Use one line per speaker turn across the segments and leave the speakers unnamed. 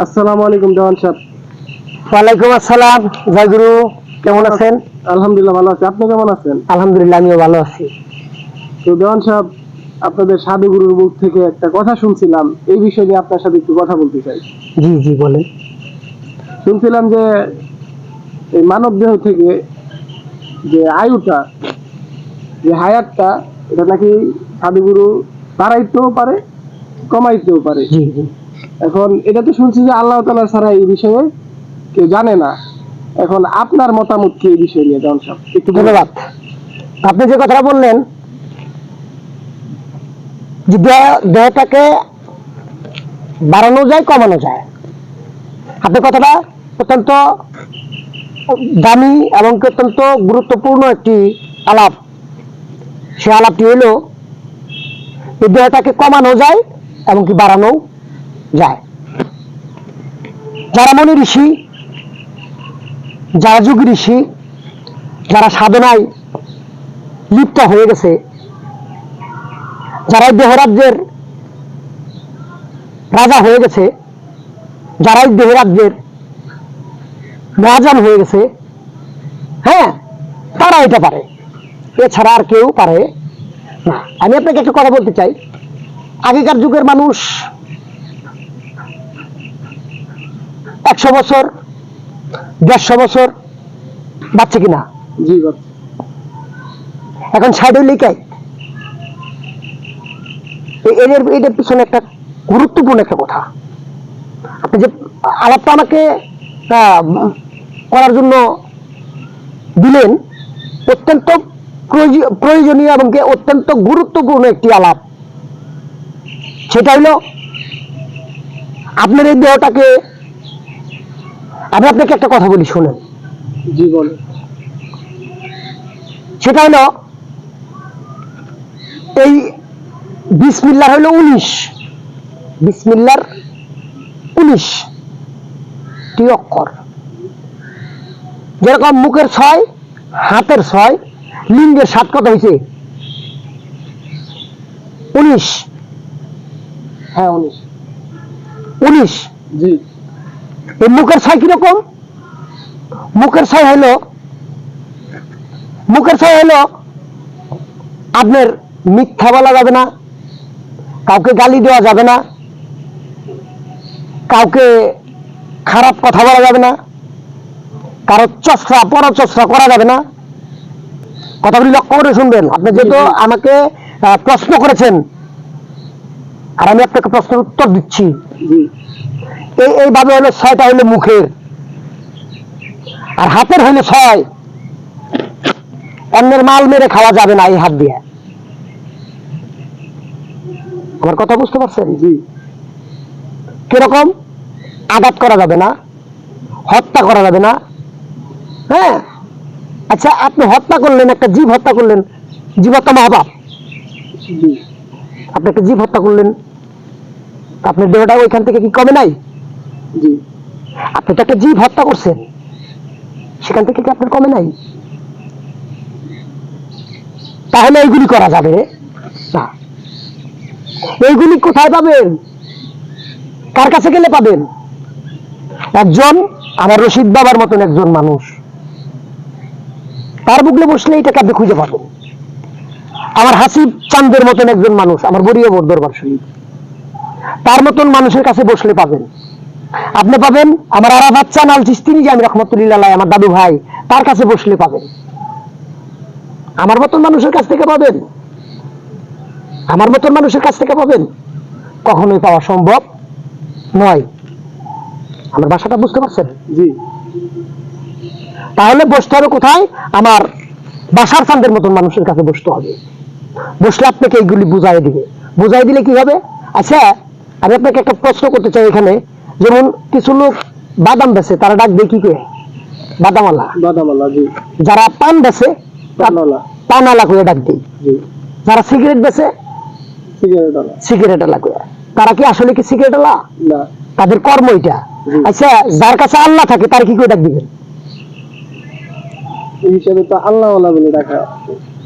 আসসালামু আলাইকুম দেওয়ান সাহেব।
ওয়ালাইকুম আসসালাম। জয় গুরু। কেমন আছেন?
আলহামদুলিল্লাহ ভালো আছি, আপনি কেমন আছেন?
আলহামদুলিল্লাহ, আমিও ভালো আছি।
তো দেওয়ান সাহেব, আপনাদের সাধুগুরুর মুখ থেকে একটা কথা শুনছিলাম, এই বিষয়ে নিয়ে আপনার সাথে একটু কথা বলতে চাই।
জি জি বলেন।
শুনছিলাম যে এই মানব দেহ থেকে যে আয়ুটা, যে হায়াতটা, এটা নাকি সাধুগুরু বাড়াইতেও পারে, কমাইতেও পারে।
জি জি।
এখন এটা তো শুনছি যে আল্লাহ তাআলা ছাড়া এই বিষয়ে কেউ জানে না। এখন আপনার মতামত কি এই বিষয় নিয়ে দেওয়ান সাহেব? একটু
ধন্যবাদ। আপনি যে কথাটা বললেন যে দেহটাকে বাড়ানো যায়, কমানো যায়, আপনার কথাটা অত্যন্ত দামি এবং অত্যন্ত গুরুত্বপূর্ণ একটি আলাপ। সে আলাপটি হলো এই দেহটাকে কমানো যায় এবং কি বাড়ানো যায়। যারা মনি ঋষি, যারা যোগী ঋষি, যারা সাধনায় লিপ্ত হয়ে গেছে, যারা দেহরাজ্যের রাজা হয়ে গেছে, যারা দেহরাজ্যের মহাজন হয়ে গেছে, হ্যাঁ, তারা এটা পারে, এছাড়া আর কেউ পারে না। আমি আপনাকে একটা কথা বলতে চাই, আগেকার যুগের মানুষ 100 বছর 150 বছর বাঁচছে কিনা?
জি।
এখন 60 লিখায়। এদের পিছনে একটা গুরুত্বপূর্ণ একটা কথা। আপনি যে আলাপটা আমাকে করার জন্য দিলেন, অত্যন্ত প্রয়োজনীয় এবং অত্যন্ত গুরুত্বপূর্ণ একটি আলাপ। সেটা হলো আপনার এই দেহটাকে, আমি আপনাকে একটা কথা বলি, শুনেন।
জি বলেন।
সেটা হলো এই বিসমিল্লাহ হলো 19, বিসমিল্লার 19টি অক্ষর। যেরকম মুখের 6, হাতের 6, লিঙ্গের 7, কত হয়েছে? 19।
হ্যাঁ 19।
19।
জি।
এই মুখের 6 কিরকম? মুখের 6 হলো আপনার মিথ্যা বলা যাবে না, কাউকে গালি দেওয়া যাবে না, কাউকে খারাপ কথা বলা যাবে না, কারো চর্চা পরচর্চা করা যাবে না। কথাগুলি লক্ষ্য করে শুনবেন। আপনি যেহেতু আমাকে প্রশ্ন করেছেন আর আমি আপনাকে প্রশ্নের উত্তর দিচ্ছি, এইভাবে হলো 6টা হলো মুখের, আর হাতের হলো 6। অন্যের মাল মেরে খাওয়া যাবে না এই হাত দিয়ে। আমার কথা বুঝতে পারছেন?
জি।
কিরকম? আঘাত করা যাবে না, হত্যা করা যাবে না। হ্যাঁ, আচ্ছা, আপনি হত্যা করলেন, একটা জীব হত্যা করলেন, জীব হত্যা মহাপাপ। আপনি একটা জীব হত্যা করলেন, আপনার দেহটা ওইখান থেকে কি কমে নাই?
জি।
আপনি তো একটা জীব হত্যা করছেন, সেখান থেকে কি আপনার কমে নাই? তাহলে এইগুলি করা যাবে না। এইগুলি কোথায় পাবেন? কার কাছে গেলে পাবেন? একজন আমার রশিদ বাবার মতন একজন মানুষ, তার বুকলে বসলে এটাকে আপনি খুঁজে পাবেন। আমার হাসিব চান্দের মতন একজন মানুষ, আমার বড়িয়া বড় দরবার শরীফ, তার মতন মানুষের কাছে বসলে পাবেন। আপনি পাবেন আমার আরাফাত চান আল চিশতি নিজামী রাহমাতুল্লাহ আলাইহি, আমার দাদু ভাই, তার কাছে বসলে পাবেন। আমার মতন মানুষের কাছ থেকে পাবেন, আমার মতন মানুষের কাছ থেকে পাবেন, কখনোই পাওয়া সম্ভব নয়। আমার ভাষাটা বুঝতে পারছেন?
জি।
তাহলে বসতে হবে কোথায়? আমার বাসার চান্দের মতন মানুষের কাছে বসতে হবে। বসলে আপনাকে এইগুলি বুঝাই দিবে। বুঝাই দিলে কি হবে? আচ্ছা, আমি আপনাকে একটা প্রশ্ন করতে চাই এখানে। যেমন কিছু লোক বাদাম বেচে, তারা ডাক দিয়ে কি করে? বাদামালা।
বাদামালা। জি।
যারা পান বেচে,
পানওয়ালা।
পানওয়ালা করে ডাক দেয়।
জি।
যারা সিগারেট বেচে,
সিগারেটওয়ালা।
সিগারেটওয়ালা করে। তারা কি আসলে কি সিগারেটওয়ালা?
না।
তাদের কর্ম এটা। আচ্ছা, যার কাছে আল্লাহ থাকে তার কি করে ডাক দিবেন?
এই হিসাবে তো আল্লাহওয়ালা বলে ডাকা।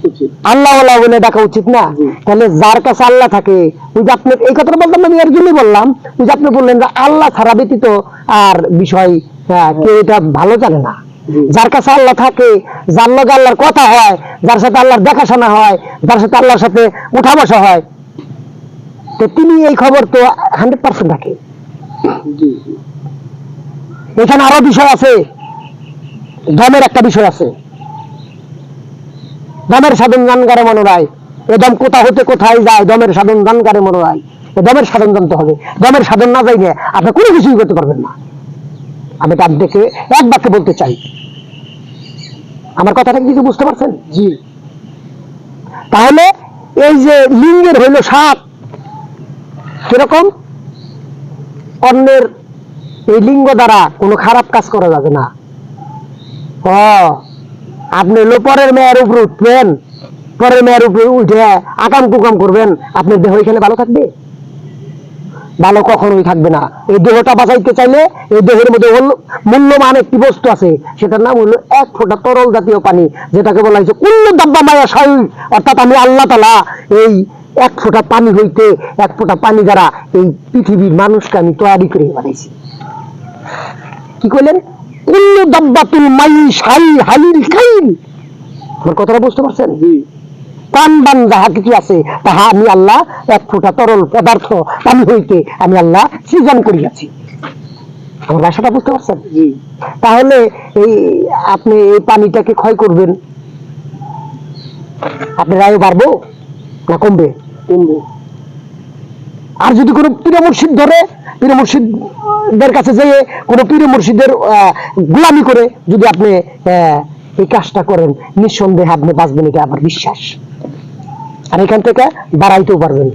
উচিত।
আল্লাহ বলে ডাকা উচিত না?
জি।
তাহলে যার কাছে আল্লাহ থাকে, ওই যে আপনি এই কথাটা বললাম, আমি এর জন্যই বললাম, ওই যে আপনি বললেন যে আল্লাহ ছাড়া ব্যতীত আর বিষয় কেউ এটা ভালো জানে না।
জি।
যার কাছে আল্লাহ থাকে, যার লগে আল্লাহর কথা হয়, যার সাথে আল্লাহর দেখাশোনা হয়, যার সাথে আল্লাহর সাথে উঠা বসা হয়, তো তিনি এই খবর তো 100% রাখে।
জি।
এখানে আরো বিষয় আছে, দমের একটা বিষয় আছে। দমের সাধন জানকারে মনোরায়, এ দম কোথা হতে কোথায় যায়, দমের সাধন জানকারে মনোরায়। এ দমের সাধন জানতে হবে। দমের সাধন না যাইলে আপনি কোনো কিছুই করতে পারবেন না। আমি তার দেখে এক বাক্যে বলতে চাই, আমার কথাটা কিছু বুঝতে পারছেন?
জি।
তাহলে এই যে লিঙ্গের হইল 7, কিরকম? অন্যের এই লিঙ্গ দ্বারা কোনো খারাপ কাজ করা যাবে না। আপনি হলো পরের মেয়ের উপরে উঠবেন, পরের মেয়ের উপরে উঠে আকাম কুকাম করবেন, আপনার দেহ এখানে ভালো থাকবে? ভালো কখনোই থাকবে না। এই দেহটা বাঁচাইতে চাইলে এই দেহের মধ্যে মূল্যবান একটি বস্তু আছে, সেটার নাম হলো 1 ফোঁটা তরল জাতীয় পানি, যেটাকে বলা হয়েছে কুল্লু দাব্বা মায়া সাই। অর্থাৎ আমি আল্লাহ তাআলা এই 1 ফোঁটা পানি হইতে, 1 ফোঁটা পানি দ্বারা এই পৃথিবীর মানুষকে আমি তৈরি করে বানাইছি। কি কইলেন? কুল্লু দাব্বাতুল মাই সাই হালিল কাইল। আমার কথাটা বুঝতে পারছেন?
জি।
প্রাণবান যাহা কিছু আছে তাহা আমি আল্লাহ 1 ফোঁটা তরল পদার্থ পানি হইতে আমি আল্লাহ সৃজন করিয়াছি। আমার ভাষাটা বুঝতে পারছেন?
জি।
তাহলে এই আপনি এই পানিটাকে ক্ষয় করবেন, আপনার আয়ু বাড়বো না কমবে?
কমবে।
আর যদি কোনো পীর মুর্শিদ ধরে, পীর মুর্শিদদের কাছে যেয়ে কোনো পীর মুর্শিদের গোলামি করে যদি আপনি এই কাজটা করেন, নিঃসন্দেহে আপনি বাঁচবেন, এটা আমার বিশ্বাস। আর এখান থেকে বাড়াইতেও পারবেন।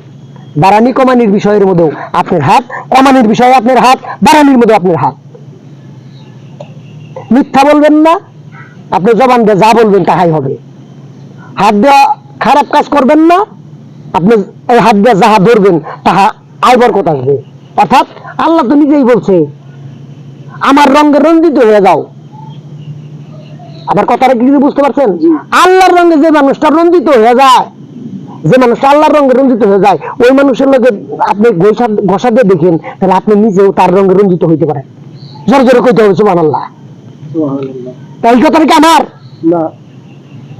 বাড়ানি কমানির বিষয়ের মধ্যেও আপনার হাত, কমানির বিষয়ে আপনার হাত, বাড়ানির মধ্যে আপনার হাত। মিথ্যা বলবেন না, আপনি জবান দিয়ে যা বলবেন তাহাই হবে। হাত দেওয়া খারাপ কাজ করবেন না, আপনি এই হাত দিয়ে যাহা ধরবেন তাহা আয় বরকত আসবে। অর্থাৎ আল্লাহ তো নিজেই বলছে, আমার রঙে রঞ্জিত হয়ে যাও। আবার কথাটা কি বুঝতে পারছেন? আল্লাহর রঙে যে মানুষটা রঞ্জিত হয়ে যায়, যে মানুষটা আল্লাহর রঙে রঞ্জিত হয়ে যায়, ওই মানুষের লগে আপনি ঘষা দিয়ে দেখেন, তাহলে আপনি নিজেও তার রঙে রঞ্জিত হইতে পারেন। জোরে জোরে কইতে হবে সুবহানাল্লাহ।
সুবহানাল্লাহ।
তাই কথাটা কি আমার?
না।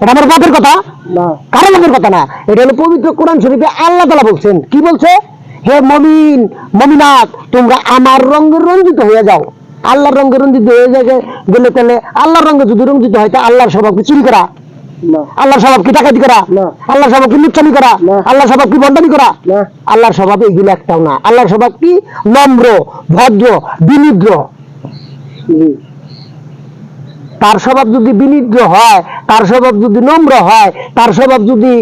এটা আমার বাপের কথা
না।
কারো লোকের কথা না। এটা হলো পবিত্র কোরআন শরীফে আল্লাহ তাআলা বলছেন। কি বলছে? হে মুমিন মুমিনাত, তোমরা আমার রঙে রঞ্জিত হয়ে যাও। আল্লাহর রঙে রঞ্জিত হয়ে গেলে তাহলে আল্লাহর রঙে যদি রঞ্জিত হয়, তা আল্লাহর স্বভাব কি চুরি করা?
না।
আল্লাহর স্বভাব কি ডাকাতি করা?
না।
আল্লাহর স্বভাব কি লুচ্চামি করা?
না।
আল্লাহর স্বভাব কি বন্ডামি করা?
না।
আল্লাহর স্বভাব এগুলো একটাও না। আল্লাহর স্বভাব কি? নম্র, ভদ্র, বিনিদ্র।
জি।
তার স্বভাব যদি বিনিদ্র হয়, তার স্বভাব যদি নম্র হয়, তার স্বভাব যদি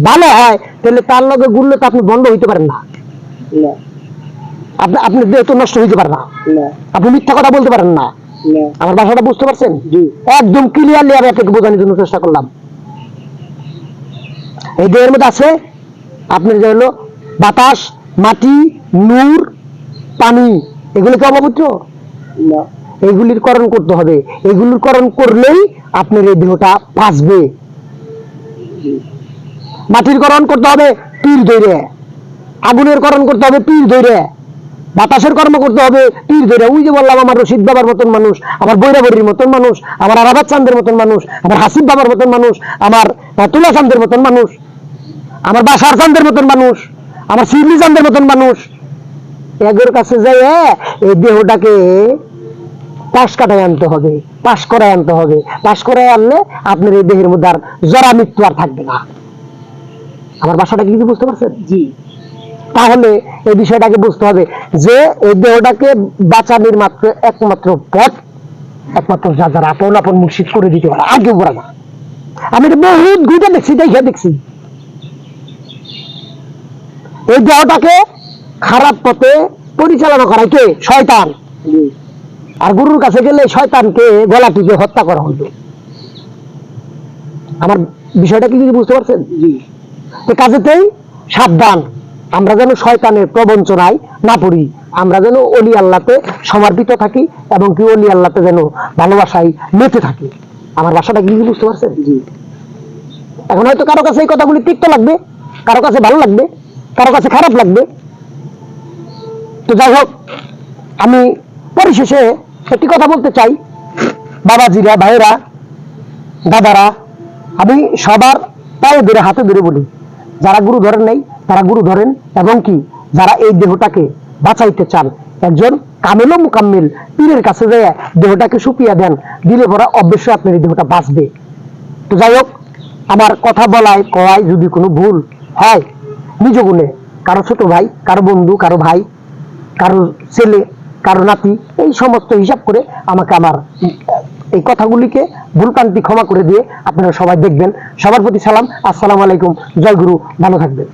ভালো হয়, তাহলে তার লগে ঘুরলে তো আপনি বন্ধ হইতে পারেন না।
না।
আপনি দেহ তো নষ্ট হইতে পারে না।
না।
আপনি মিথ্যা কথা বলতে পারেন না।
না।
আমার ভাষাটা বুঝতে পারছেন?
জি।
একদম ক্লিয়ারলি আমি আপনাকে বোঝানোর জন্য চেষ্টা করলাম। এই দেহের মধ্যে আছে আপনার যে হলো বাতাস, মাটি, নূর, পানি, এগুলো কি অপবিত্র?
না।
এইগুলির করণ করতে হবে। এইগুলির করণ করলেই আপনার এই দেহটা বাঁচবে। মাটির করণ করতে হবে পীর ধরে, আগুনের করণ করতে হবে পীর ধরে, বাতাসের কর্ম করতে হবে পীর ধরে। ওই যে বললাম, আমার রশিদ বাবার মতন মানুষ, আমার বৈরাবরীর মতন মানুষ, আমার আরাবাদ চাঁদের মতন মানুষ, আমার হাসিব বাবার মতন মানুষ, আমার তুলা চাঁদের মতন মানুষ, আমার বাসার চাঁদের মতন মানুষ, আমার শিবলি চাঁদের মতন মানুষ, এদের কাছে যাই এই দেহটাকে পাশ কাটায় আনতে হবে, পাশ করায় আনতে হবে। পাশ করায় আনলে আপনার এই দেহের মধ্যে আর জরা মৃত্যু আর থাকবে না। আমার বাসাটা কি বুঝতে পারছেন?
জি।
তাহলে এই বিষয়টাকে বুঝতে হবে যে এই দেহটাকে বাঁচানোর মাত্র একমাত্র পথ, একমাত্র যারা আপন আপন মুর্শিদ করে দিতে পারে, আর কেউ পারে না। আমি এটা বহুত ঘুরে দেখছি, দেখছি এই দেহটাকে খারাপ পথে পরিচালনা করায় কে? শয়তান। আর গুরুর কাছে গেলে শয়তানকে গলা টিপে হত্যা করা হইতো। আমার বিষয়টা কি বুঝতে পারছেন?
জি।
তো কাজেতেই সাবধান, আমরা যেন শয়তানের প্রবঞ্চনায় না পড়ি, আমরা যেন অলি আল্লাহতে সমর্পিত থাকি এবং কি অলি আল্লাহতে যেন ভালোবাসায় মেতে থাকি। আমার ভাষাটা কি বুঝতে পারছেন?
জি।
এখন হয়তো কারো কাছে এই কথাগুলি তিক্ত লাগবে, কারো কাছে ভালো লাগবে, কারো কাছে খারাপ লাগবে। তো যাই হোক, আমি পরিশেষে একটি কথা বলতে চাই, বাবাজিরা, ভাইয়েরা, দাদারা, আমি সবার পায়ে ধরে হাতে ধরে বলি, যারা গুরু ধরেন নাই তারা গুরু ধরেন, এবং কি যারা এই দেহটাকে বাঁচাইতে চান, একজন কামেল ও মুকাম্মিল পীরের কাছে যায় দেহটাকে সুপিয়া দেন, দিলে পরা অবশ্যই আপনার এই দেহটা বাঁচবে। তো যাই হোক, আমার কথা বলায় কয় যদি কোনো ভুল হয় নিজ গুণে, কারো ছোট ভাই, কারো বন্ধু, কারো ভাই, কারো ছেলে, কারো নাতি, এই সমস্ত হিসাব করে আমাকে আমার এই কথাগুলিকে ভুলপ্রান্তি ক্ষমা করে দিয়ে আপনারা সবাই দেখবেন। সবার প্রতি সালাম, আসসালামু আলাইকুম, জয় গুরু, ভালো থাকবেন।